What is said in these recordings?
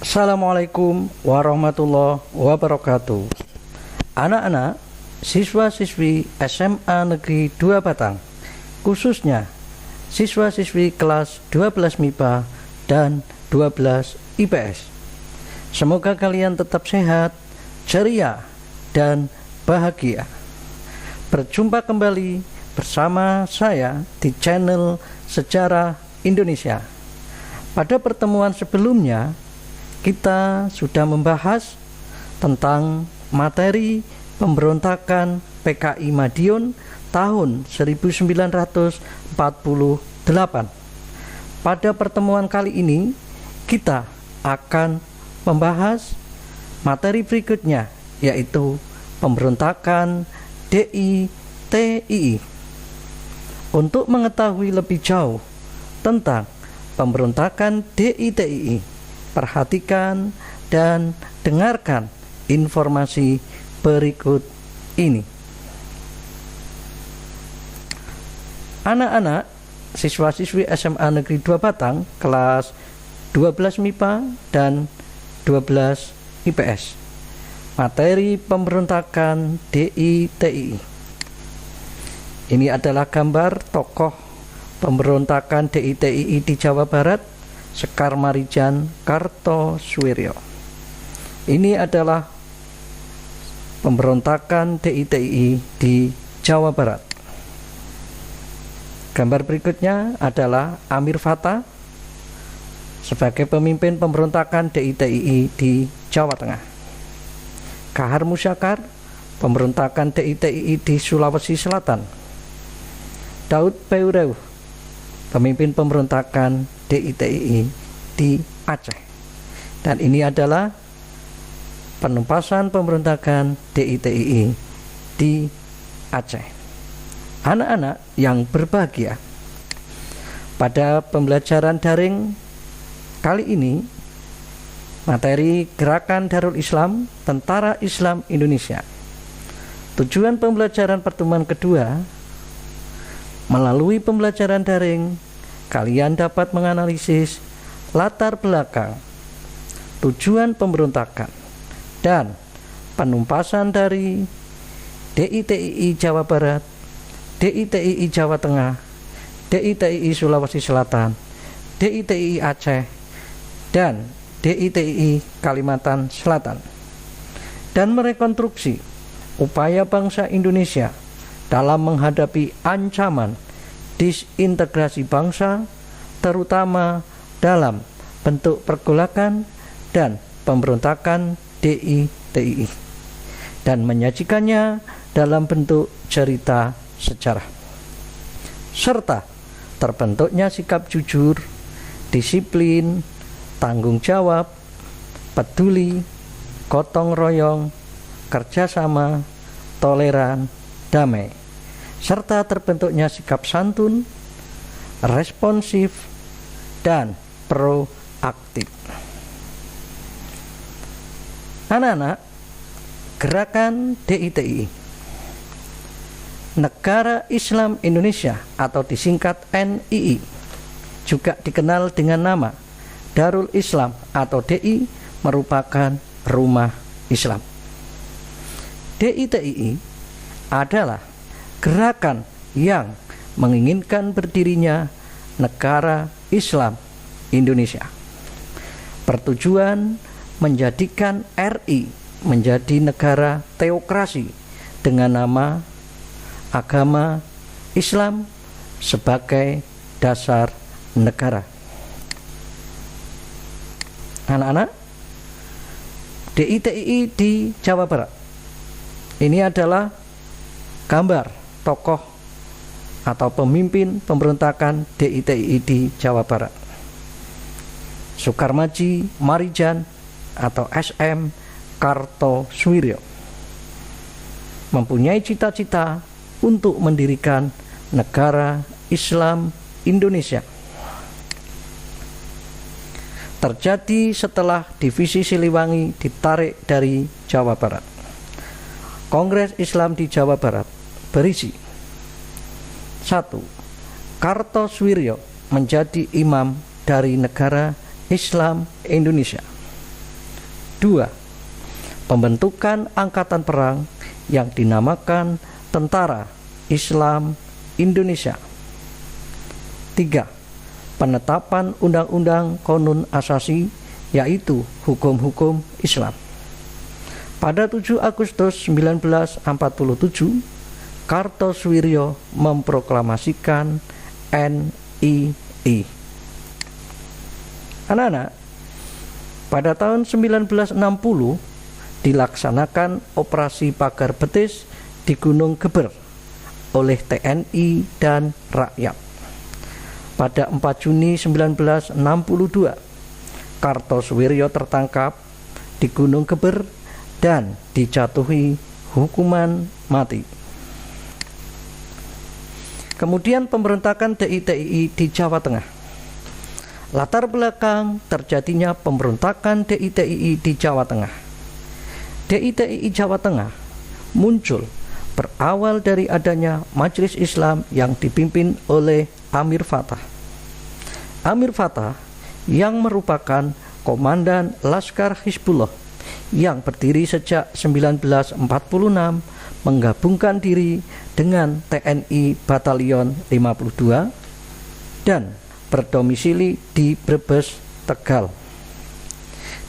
Assalamualaikum warahmatullahi wabarakatuh. Anak-anak, siswa-siswi SMA Negeri 2 Batang, khususnya siswa-siswi kelas 12 MIPA dan 12 IPS. Semoga kalian tetap sehat, ceria, dan bahagia. Berjumpa kembali bersama saya di channel Sejarah Indonesia. Pada pertemuan sebelumnya, kita sudah membahas tentang materi pemberontakan PKI Madiun tahun 1948. Pada pertemuan kali ini, kita akan membahas materi berikutnya, yaitu pemberontakan DITII. Untuk mengetahui lebih jauh tentang pemberontakan DITII, perhatikan dan dengarkan informasi berikut ini. Anak-anak siswa-siswi SMA Negeri 2 Batang kelas 12 MIPA dan 12 IPS. Materi pemberontakan DITII. Ini adalah gambar tokoh pemberontakan DITII di Jawa Barat, Sekar Marijan Kartosuwiryo. Ini adalah pemberontakan DITII di Jawa Barat. Gambar berikutnya adalah Amir Fattah sebagai pemimpin pemberontakan DITII di Jawa Tengah. Kahar Musyakar, pemberontakan DITII di Sulawesi Selatan. Daud Peureu, pemimpin pemberontakan DITII di Aceh. Dan ini adalah penumpasan pemberontakan DITII di Aceh. Anak-anak yang berbahagia, pada pembelajaran daring kali ini, materi Gerakan Darul Islam Tentara Islam Indonesia. Tujuan pembelajaran pertemuan kedua, melalui pembelajaran daring, kalian dapat menganalisis latar belakang, tujuan pemberontakan, dan penumpasan dari DITII Jawa Barat, DITII Jawa Tengah, DITII Sulawesi Selatan, DITII Aceh, dan DITII Kalimantan Selatan, dan merekonstruksi upaya bangsa Indonesia dalam menghadapi ancaman disintegrasi bangsa, terutama dalam bentuk pergolakan dan pemberontakan DITII, dan menyajikannya dalam bentuk cerita sejarah, serta terbentuknya sikap jujur, disiplin, tanggung jawab, peduli, gotong royong, kerjasama, toleran, damai, serta terbentuknya sikap santun, responsif, dan proaktif. Anak-anak, gerakan DITII, Negara Islam Indonesia atau disingkat NII, juga dikenal dengan nama Darul Islam atau DI, merupakan rumah Islam. DITII adalah gerakan yang menginginkan berdirinya Negara Islam Indonesia, bertujuan menjadikan RI menjadi negara teokrasi dengan nama agama Islam sebagai dasar negara. Anak-anak, DITII di Jawa Barat. Ini adalah gambar tokoh atau pemimpin pemberontakan DITII di Jawa Barat. Sekar Marijan atau SM Kartosuwiryo mempunyai cita-cita untuk mendirikan Negara Islam Indonesia. Terjadi setelah divisi Siliwangi ditarik dari Jawa Barat. Kongres Islam di Jawa Barat berisi: 1. Kartosuwiryo menjadi imam dari Negara Islam Indonesia. 2. Pembentukan angkatan perang yang dinamakan Tentara Islam Indonesia. 3. Penetapan Undang-Undang Qonun Asasi, yaitu hukum-hukum Islam. Pada 7 Agustus 1947, Kartosoewirjo memproklamasikan NII. Anak-anak, pada tahun 1960 dilaksanakan operasi pagar betis di Gunung Geber oleh TNI dan rakyat. Pada 4 Juni 1962, Kartosoewirjo tertangkap di Gunung Geber dan dijatuhi hukuman mati. Kemudian pemberontakan DITII di Jawa Tengah. Latar belakang terjadinya pemberontakan DITII di Jawa Tengah. DITII Jawa Tengah muncul berawal dari adanya Majelis Islam yang dipimpin oleh Amir Fattah. Amir Fattah yang merupakan komandan Laskar Hizbullah yang berdiri sejak 1946 menggabungkan diri dengan TNI Batalion 52 dan berdomisili di Brebes, Tegal.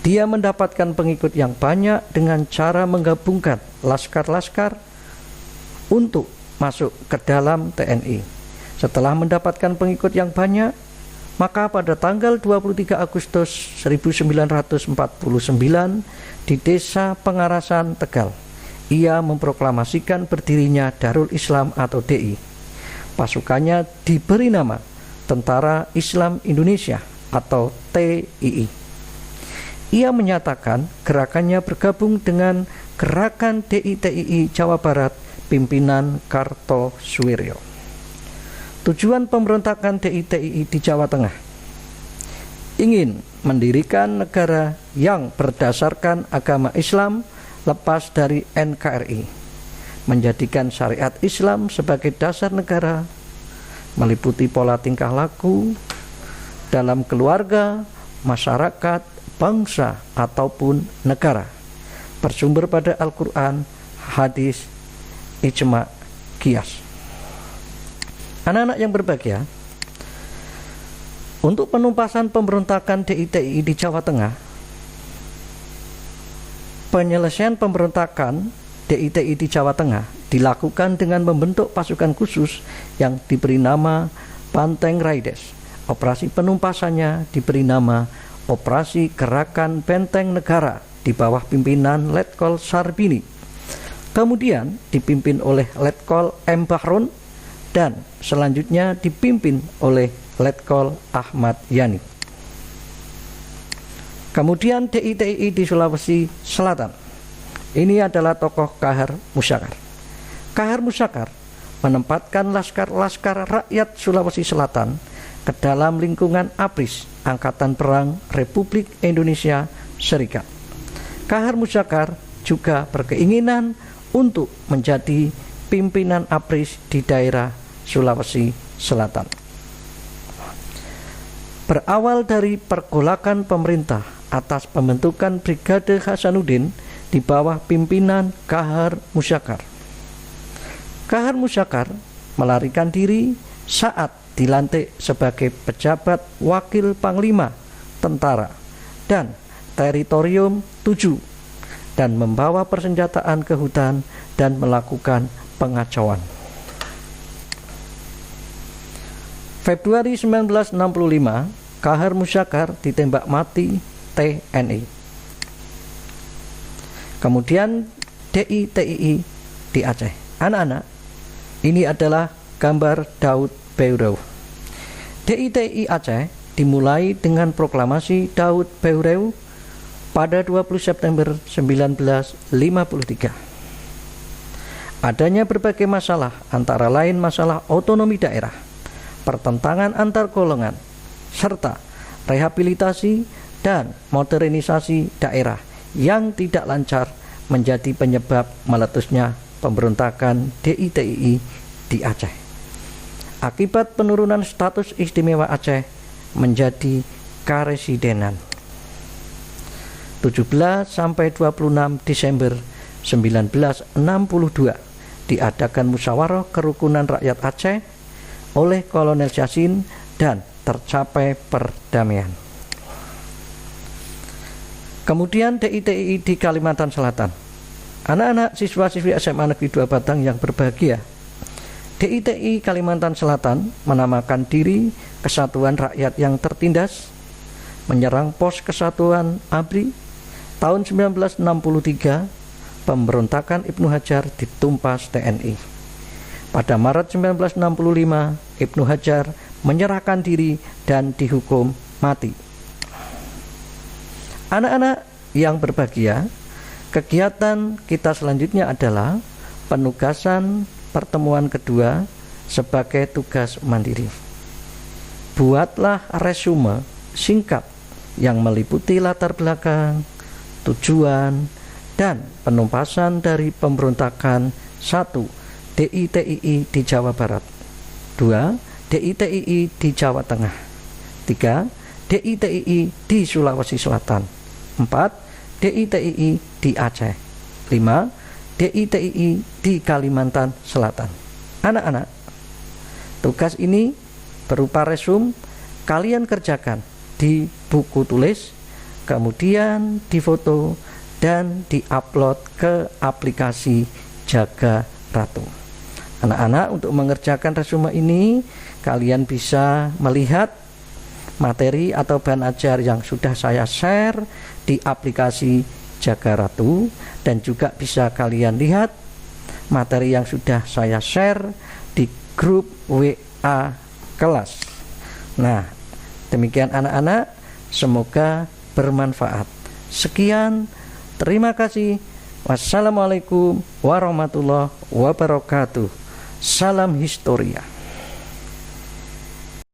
Dia mendapatkan pengikut yang banyak dengan cara menggabungkan laskar-laskar untuk masuk ke dalam TNI. Setelah mendapatkan pengikut yang banyak, maka pada tanggal 23 Agustus 1949 di Desa Pengarasan, Tegal, ia memproklamasikan berdirinya Darul Islam atau DI. Pasukannya diberi nama Tentara Islam Indonesia atau TII. Ia menyatakan gerakannya bergabung dengan Gerakan DITII Jawa Barat pimpinan Kartosoewirjo. Tujuan pemberontakan DITII di Jawa Tengah: ingin mendirikan negara yang berdasarkan agama Islam lepas dari NKRI, menjadikan syariat Islam sebagai dasar negara, meliputi pola tingkah laku dalam keluarga, masyarakat, bangsa, ataupun negara, bersumber pada Al-Quran, hadis, ijma, qiyas. Anak-anak yang berbahagia, untuk penumpasan pemberontakan DITII di Jawa Tengah, penyelesaian pemberontakan DITII di Jawa Tengah dilakukan dengan membentuk pasukan khusus yang diberi nama Banteng Raides. Operasi penumpasannya diberi nama Operasi Gerakan Benteng Negara di bawah pimpinan Letkol Sarbini. Kemudian dipimpin oleh Letkol M. Bahrun dan selanjutnya dipimpin oleh Letkol Ahmad Yani. Kemudian DITII di Sulawesi Selatan. Ini adalah tokoh Kahar Musyakar. Kahar Musyakar menempatkan laskar-laskar rakyat Sulawesi Selatan ke dalam lingkungan ABRIS, Angkatan Perang Republik Indonesia Serikat. Kahar Musyakar juga berkeinginan untuk menjadi pimpinan ABRIS di daerah Sulawesi Selatan. Berawal dari pergolakan pemerintah atas pembentukan Brigade Hasanuddin di bawah pimpinan Kahar Musyakar. Kahar Musyakar melarikan diri saat dilantik sebagai pejabat wakil Panglima Tentara dan Teritorium 7 dan membawa persenjataan ke hutan dan melakukan pengacauan. Februari 1965, Kahar Musyakar ditembak mati TNI. Kemudian DITII di Aceh. Anak-anak, ini adalah gambar Daud Beureu. DITII Aceh dimulai dengan proklamasi Daud Beureu pada 20 September 1953. Adanya berbagai masalah, antara lain masalah otonomi daerah, pertentangan antar golongan, serta rehabilitasi dan modernisasi daerah yang tidak lancar menjadi penyebab meletusnya pemberontakan DITII di Aceh. Akibat penurunan status istimewa Aceh menjadi karesidenan. 17 sampai 26 Desember 1962 diadakan musyawarah kerukunan rakyat Aceh oleh Kolonel Yasin dan tercapai perdamaian. Kemudian DITI di Kalimantan Selatan. Anak-anak siswa-siswi SMA Negeri 2 Batang yang berbahagia, DITI Kalimantan Selatan menamakan diri Kesatuan Rakyat yang Tertindas, menyerang pos Kesatuan ABRI. Tahun 1963, pemberontakan Ibnu Hajar ditumpas TNI. Pada Maret 1965, Ibnu Hajar menyerahkan diri dan dihukum mati. Anak-anak yang berbahagia, kegiatan kita selanjutnya adalah penugasan pertemuan kedua sebagai tugas mandiri. Buatlah resume singkat yang meliputi latar belakang, tujuan, dan penumpasan dari pemberontakan. 1. DITII di Jawa Barat. 2. DITII di Jawa Tengah. 3. DITII di Sulawesi Selatan. 4. DITII di Aceh. 5. DITII di Kalimantan Selatan. Anak-anak, tugas ini berupa resume kalian kerjakan di buku tulis, kemudian difoto dan diupload ke aplikasi Jaga Ratu. Anak-anak, untuk mengerjakan resume ini kalian bisa melihat materi atau bahan ajar yang sudah saya share di aplikasi Jaga Ratu, dan juga bisa kalian lihat materi yang sudah saya share di grup WA kelas. Nah, demikian anak-anak, semoga bermanfaat. Sekian, terima kasih. Wassalamualaikum warahmatullahi wabarakatuh. Salam Historia.